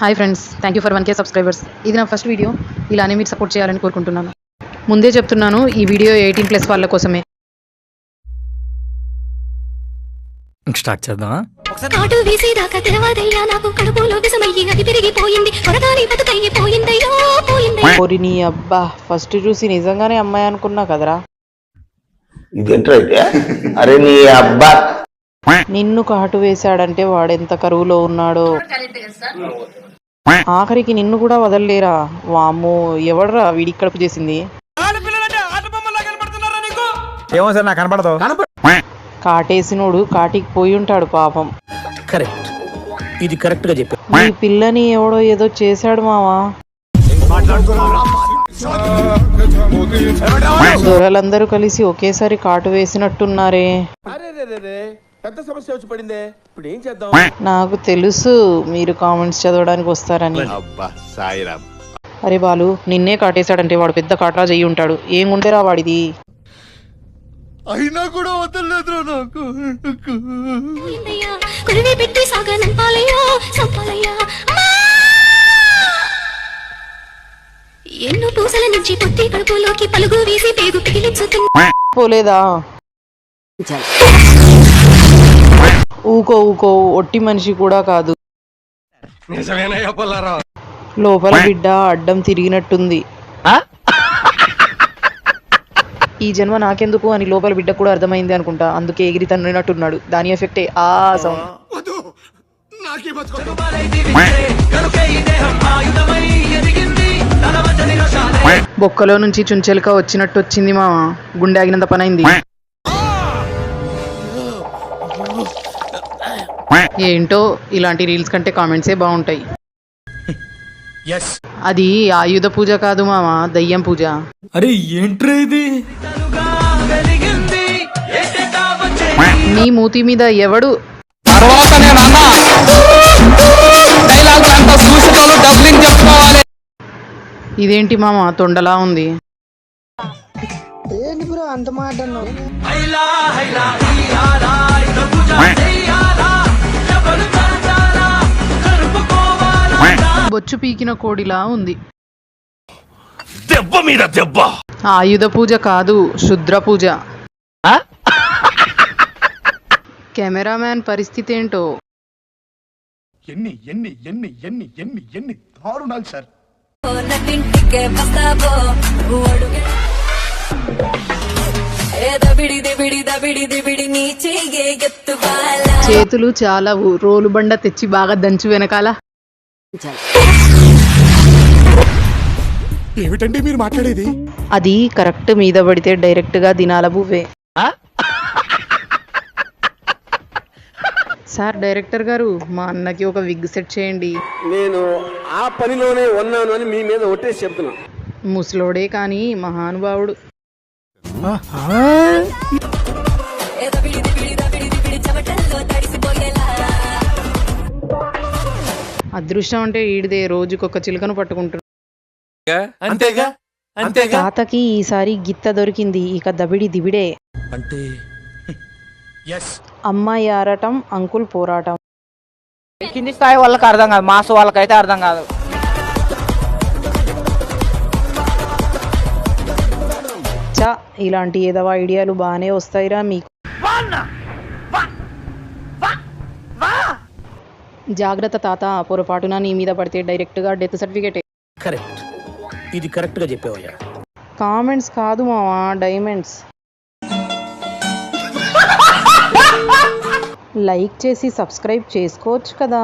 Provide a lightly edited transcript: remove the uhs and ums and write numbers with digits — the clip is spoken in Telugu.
Hi friends, thank you for 1K subscribers. ఇది నా ఫస్ట్ వీడియో. ఇలానే మీరు సపోర్ట్ చేయాలని కోరుకుంటున్నాను. ముందే చెప్తున్నాను, ఈ వీడియో 18+ వాళ్ళ కోసమే. స్టార్ట్ చేద్దామా? కాటు వేసేదాకా తెరవాదయ్యా, నాకు కడుపులో విషమయ్యి అది పెరిగిపోయింది, కొరగాలి బతుకయ్యిపోయిందయ్యో పోయింది. ఓరి నీ అబ్బా, ఫస్ట్ చూసి నిజంగానే అమ్మాయి అనుకున్నా కదరా. ఇదేంటైతే అరే నీ అబ్బా, నిన్ను కాటు వేశాడంటే వాడెంత కరువులో ఉన్నాడో. ఆఖరికి నిన్ను కూడా వదలలేరా. వామ్మో, ఎవడరా వీడి కడుపు చేసింది. ఏమో సార్, నాకు కనపడదు. కాటేసినోడు కాటికి పోయి ఉంటాడు పాపం. కరెక్ట్, ఇది కరెక్ట్ గా చెప్పా. ఈ పిల్లని ఎవడో ఏదో చేశాడు మావా. దొరలందరూ కలిసి ఒకేసారి కాటు వేసినట్టున్నారే. పెద్ద సమస్య వచ్చి పడిందే, ఇప్పుడు ఏం చేద్దాం? నాకు తెలుసు మీరు కామెంట్స్ చదవడానికి వస్తారని. అరే బాలు, నిన్నే కాటేశాడంటే వాడు పెద్ద కాటరాజు అయ్యి ఉంటాడు. ఏం గుండెరా వాడిది. అయినా కూడా వదలలేదు నాకు. కొరివి పెట్టి సాగనంపాలయ్యో సంపాలయ్యా. ఎన్నో పూసల నుంచి పొత్తి కడుపులోకి పలుగు వేసి పేగు పిగిలించుతున్నా. పోలేదా? ఊకో ఊకో, ఒట్టి మనిషి కూడా కాదు. లోపల బిడ్డ అడ్డం తిరిగినట్టుంది. ఈ జన్మ నాకెందుకు అని లోపల బిడ్డ కూడా అర్థమైంది అనుకుంటా. అందుకే ఎగిరి తన్నినట్టున్నాడు. దాని ఎఫెక్టే ఆ సౌండ్. బొక్కలో నుంచి చుంచెలక వచ్చినట్టు వచ్చింది మామ. గుండె ఆగినంత పనైంది. ఏంటో, ఇలాంటి రీల్స్ కంటే కామెంట్సే బాగుంటాయి. అది ఆయుధ పూజ కాదు మామ, దయ్యం పూజ. అరే ఏంట్రా ఇది? నీ మూతి మీద ఎవడు ఇదేంటి మామ, తొండలా ఉంది. బొచ్చు పీకిన కోడిలా ఉంది. దెబ్బ మీద దెబ్బ. ఆయుధ పూజ కాదు, శుద్ర పూజ. కెమెరామ్యాన్ పరిస్థితి ఏంటో. ఎన్ని ఎన్ని ఎన్ని ఎన్ని ఎన్ని ఎన్ని దారుణాలు సార్. చేతులు చాలా రోలు బండ తెచ్చి బాగా దంచు వెనకాల. ఏమిటండి మీరు మాట్లాడేది? అది కరెక్ట్ మీద పడితే డైరెక్ట్ గా దినాల బువ్వే. సార్ డైరెక్టర్ గారు, మా అన్నకి ఒక విగ్ సెట్ చేయండి. నేను ఆ పనిలోనే ఉన్నాను అని మీ మీద ఒట్టేసి చెప్తున్నా. ముసలోడే కానీ మహానుభావుడు. అదృష్టం అంటే ఈడిదే, రోజుకొక చిలుకను పట్టుకుంటాడు. అంతేగా అంతేగా. తాతకి ఈసారి గిత్త దొరికింది, ఇక దబిడి దిబిడే. అంటే అమ్మాయి ఆరటం, అంకుల్ పోరాటం. కింది స్థాయి వాళ్ళకి అర్థం కాదు, మాస్ వాళ్ళకైతే అర్థం కాదు. చా, ఇలాంటి ఏదో ఐడియాలు బాగానే వస్తాయిరా మీకు. జాగ్రత్త తాత, పొరపాటున నీ మీద పడితే డైరెక్ట్ గా డెత్ సర్టిఫికేటే. కరెక్ట్, ఇది కరెక్ట్ గా చెప్పావయ్యా. కామెంట్స్ కాదు మావా, డైమండ్స్. లైక్ చేసి సబ్స్క్రైబ్ చేసుకోవచ్చు కదా.